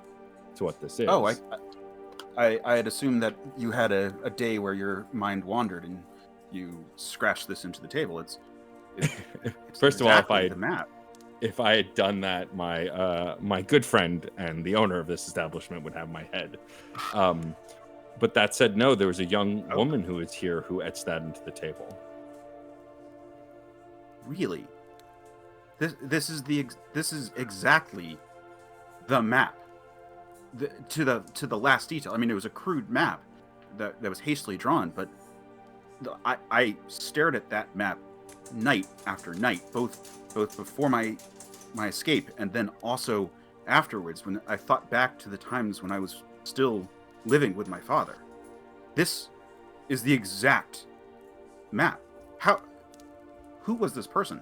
to what this is. Oh, I had assumed that you had a day where your mind wandered and you scratched this into the table. It's First of all, exactly the map. if I had done that, my good friend and the owner of this establishment would have my head. But that said, no, there was a young woman who was here who etched that into the table. Really? This is exactly the map. To the last detail. I mean, it was a crude map that was hastily drawn, but I stared at that map night after night, both before my escape and then also afterwards when I thought back to the times when I was still living with my father. This is the exact map. Who was this person?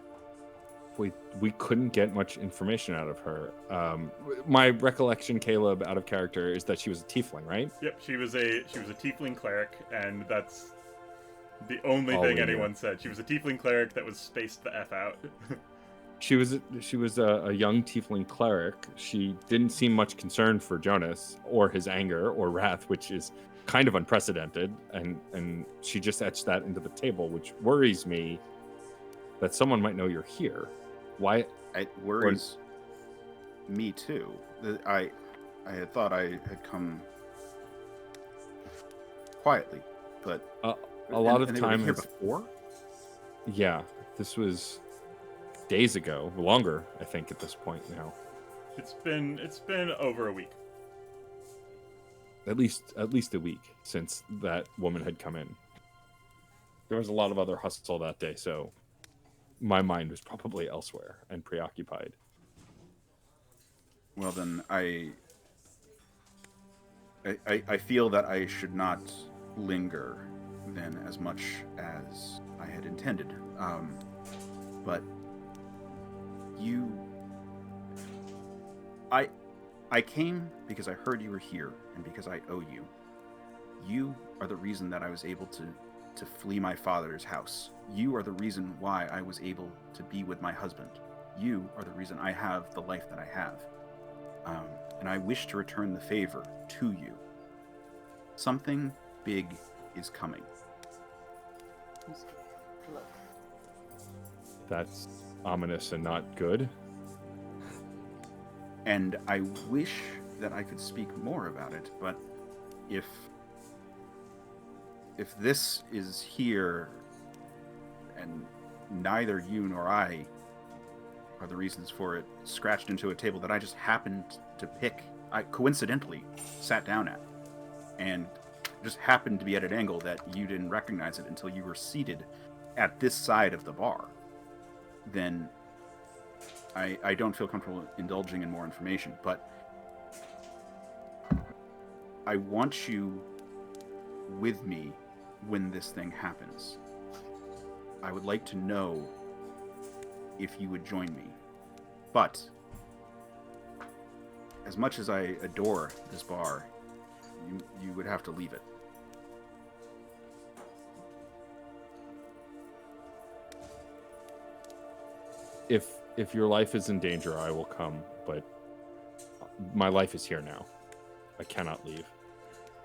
We couldn't get much information out of her. My recollection, Caleb, out of character, is that she was a tiefling, right? Yep, she was a tiefling cleric, and that's the only All thing we anyone knew. said. She was a tiefling cleric that was spaced the F out. She was a young tiefling cleric. She didn't seem much concerned for Jonas or his anger or wrath, which is kind of unprecedented. And she just etched that into the table, which worries me that someone might know you're here. Why? It worries me too. I had thought I had come quietly, but a lot of and they were time here has- before. Yeah, this was days ago, longer, I think, at this point now. It's been over a week. At least a week since that woman had come in. There was a lot of other hustle that day, so my mind was probably elsewhere and preoccupied. Well, then I feel that I should not linger then as much as I had intended. But You... I came because I heard you were here, and because I owe you. You are the reason that I was able to flee my father's house. You are the reason why I was able to be with my husband. You are the reason I have the life that I have. And I wish to return the favor to you. Something big is coming. That's ominous and not good. And I wish that I could speak more about it, but if this is here and neither you nor I are the reasons for it scratched into a table that I just happened to pick, I coincidentally sat down at, and just happened to be at an angle that you didn't recognize it until you were seated at this side of the bar, then I don't feel comfortable indulging in more information. But I want you with me when this thing happens. I would like to know if you would join me. But as much as I adore this bar, you would have to leave it. If your life is in danger, I will come, but my life is here now. I cannot leave.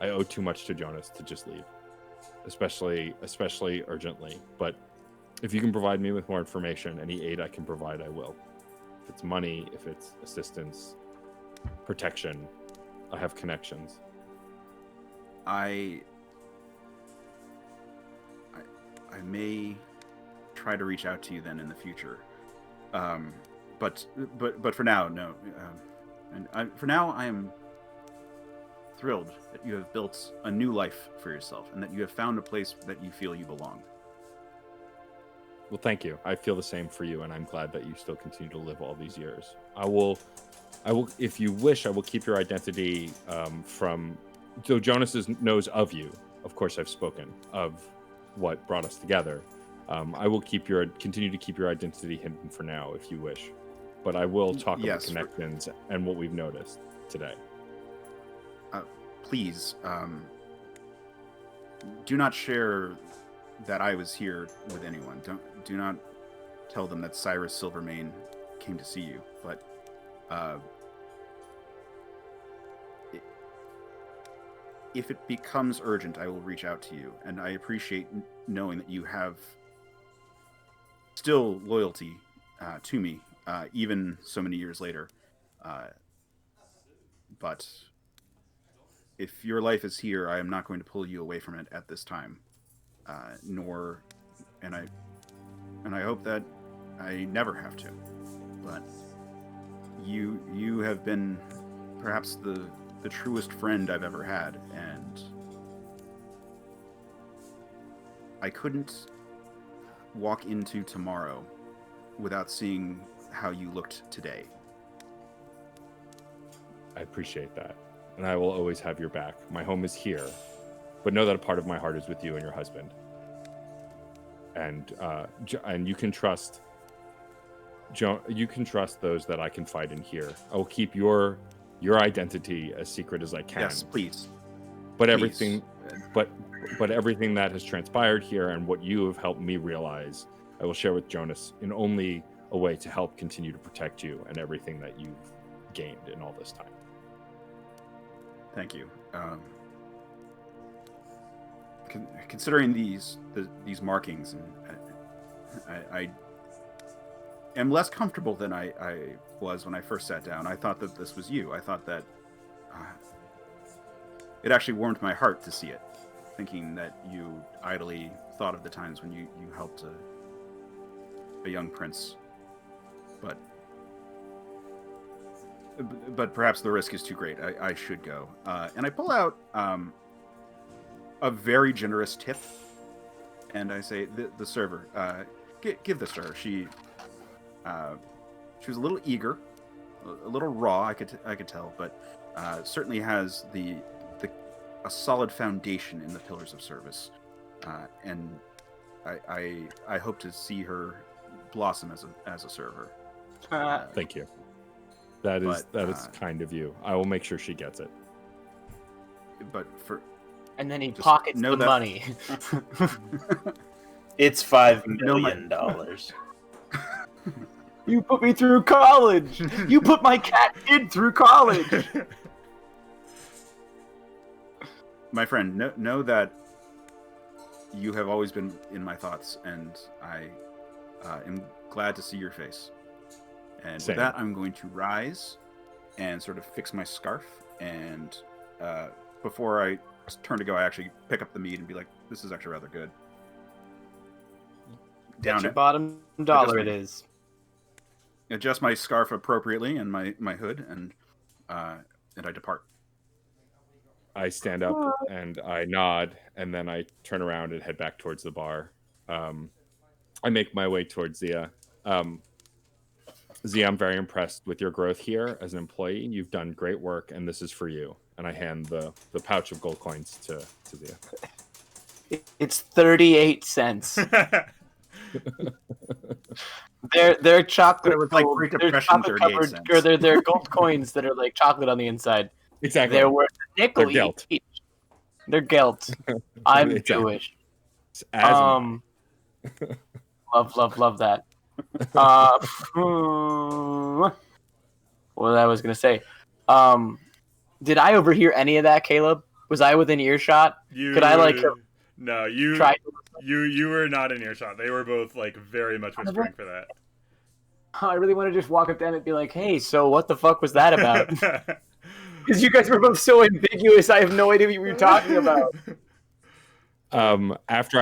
I owe too much to Jonas to just leave. Especially urgently. But if you can provide me with more information, any aid I can provide, I will. If it's money, if it's assistance, protection, I have connections. I may try to reach out to you then in the future. But for now, no. For now, I am thrilled that you have built a new life for yourself and that you have found a place that you feel you belong. Well, thank you. I feel the same for you, and I'm glad that you still continue to live all these years. I will, if you wish, I will keep your identity so Jonas knows of you. Of course, I've spoken of what brought us together. I will continue to keep your identity hidden for now, if you wish. But I will talk about connections and what we've noticed today. Please, do not share that I was here with anyone. Do not tell them that Cyrus Silvermane came to see you. But if it becomes urgent, I will reach out to you. And I appreciate knowing that you have still loyalty to me, even so many years later. But if your life is here, I am not going to pull you away from it at this time. And I hope that I never have to. But you have been perhaps the truest friend I've ever had, and I couldn't walk into tomorrow without seeing how you looked today. I appreciate that. And I will always have your back. My home is here, but know that a part of my heart is with you and your husband. And you can trust those that I confide in here. I will keep your identity as secret as I can. Yes, please. But Please. everything that has transpired here and what you have helped me realize, I will share with Jonas in only a way to help continue to protect you and everything that you've gained in all this time. Thank you. Considering these markings, and I am less comfortable than I was when I first sat down. I thought that this was you. I thought that it actually warmed my heart to see it, thinking that you idly thought of the times when you helped a young prince. But perhaps the risk is too great. I should go. And I pull out a very generous tip, and I say, the server, give this to her. She was a little eager, a little raw. I could tell, but certainly has a solid foundation in the pillars of service, and I hope to see her blossom as a server. Thank you. That is But, kind of you. I will make sure she gets it. But for And then he Just pockets know the that- money. It's $5 No, my- million. You put me through college. You put my cat kid through college. my friend, know that you have always been in my thoughts, and I am glad to see your face. And Same. with that, I'm going to rise and sort of fix my scarf. And before I turn to go, I actually pick up the meat and be like, "This is actually rather good." Down Down your it. bottom dollar, it Adjustment. is. Adjust my scarf appropriately and my hood, and I depart. I stand up and I nod, and then I turn around and head back towards the bar. I make my way towards Zia. Zia, I'm very impressed with your growth here as an employee. You've done great work, and this is for you. And I hand the pouch of gold coins to Zia. It's 38 cents. They're chocolate. It was like gold. Great They're Depression, chocolate 38 covered, cents. or they're gold coins that are like chocolate on the inside. Exactly. They're worth a nickel They're gelt. each. They're gelt. I'm Exactly. Jewish. As am Love that. What I was gonna say. Did I overhear any of that, Caleb? Was I within earshot? Could I like No, you try? you were not in earshot. They were both like very much whispering for that. I really want to just walk up to them and be like, "Hey, so what the fuck was that about?" Because you guys were both so ambiguous. I have no idea what you were talking about. After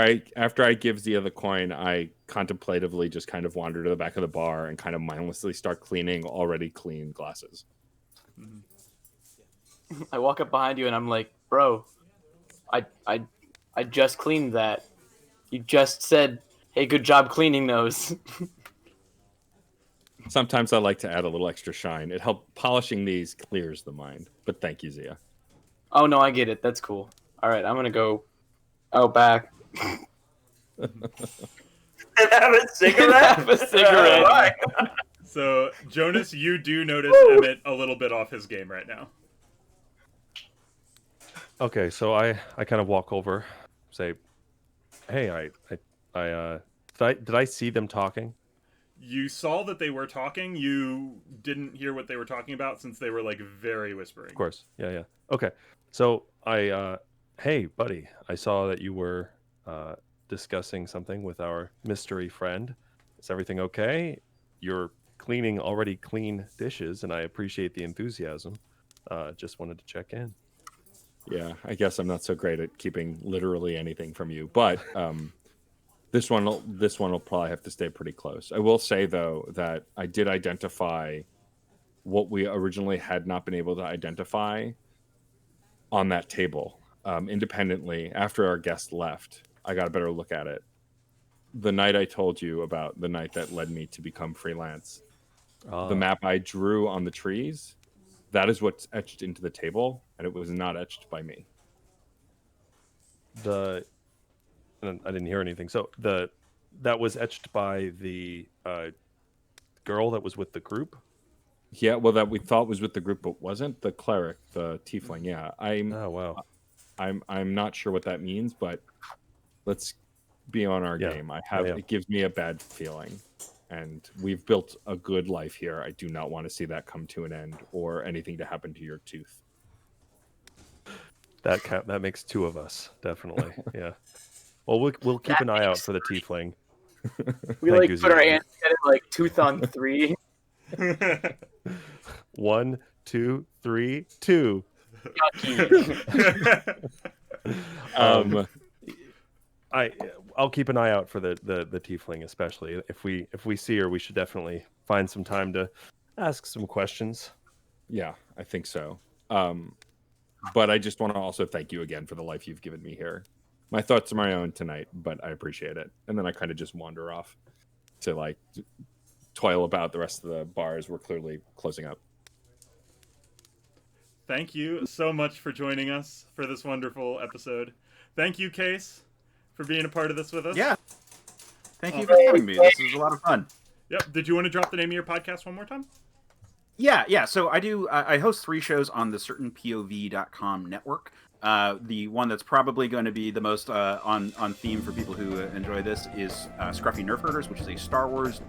I give Zia the coin, I contemplatively just kind of wander to the back of the bar and kind of mindlessly start cleaning already clean glasses. I walk up behind you and I'm like, "Bro, I just cleaned that. You just said, hey, good job cleaning those." Sometimes I like to add a little extra shine. It helps polishing these clears the mind. But thank you, Zia. Oh no, I get it. That's cool. All right, I'm gonna go out back. And have a cigarette? Have a cigarette. Why? So, Jonas, you do notice Emmett a little bit off his game right now. Okay, so I kind of walk over, say, "Hey, did I see them talking?" You saw that they were talking. You didn't hear what they were talking about since they were like very whispering. Of course, yeah. Okay, so hey, buddy, I saw that you were discussing something with our mystery friend. Is everything okay? You're cleaning already clean dishes, and I appreciate the enthusiasm. Just wanted to check in. Yeah, I guess I'm not so great at keeping literally anything from you, but this one will probably have to stay pretty close. I will say though that I did identify what we originally had not been able to identify on that table independently. After our guest left, I got a better look at it. The night I told you about, the night that led me to become freelance, the map I drew on the trees, that is what's etched into the table, and it was not etched by me. I didn't hear anything. So that was etched by the girl that was with the group. Yeah, well, that we thought was with the group, but wasn't. The cleric, the tiefling. Yeah, Oh wow. I'm not sure what that means, but let's be on our Yeah. game. It gives me a bad feeling, and we've built a good life here. I do not want to see that come to an end or anything to happen to your tooth. That makes two of us, definitely. Yeah. Well, we'll keep an eye out for the tiefling. We Thank like you, put our Zia. hands together like tooth on 3. 1, 2, 3, 2. I'll keep an eye out for the tiefling, especially if we see her. We should definitely find some time to ask some questions. Yeah, I think so. But I just want to also thank you again for the life you've given me here. My thoughts are my own tonight, but I appreciate it. And then I kind of just wander off to like toil about the rest of the bars. We're clearly closing up. Thank you so much for joining us for this wonderful episode. Thank you, Case, for being a part of this with us. Yeah. Thank you for having me. This was a lot of fun. Yep. Did you want to drop the name of your podcast one more time? Yeah. So I host 3 shows on the certainpov.com network. The one that's probably going to be the most on theme for people who enjoy this is Scruffy Nerf Herders, which is a Star Wars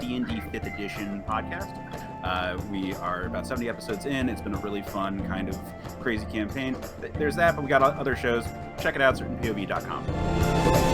D&D 5th edition podcast. We are about 70 episodes in. It's been a really fun kind of crazy campaign. There's that, but we got other shows. Check it out, certainpov.com.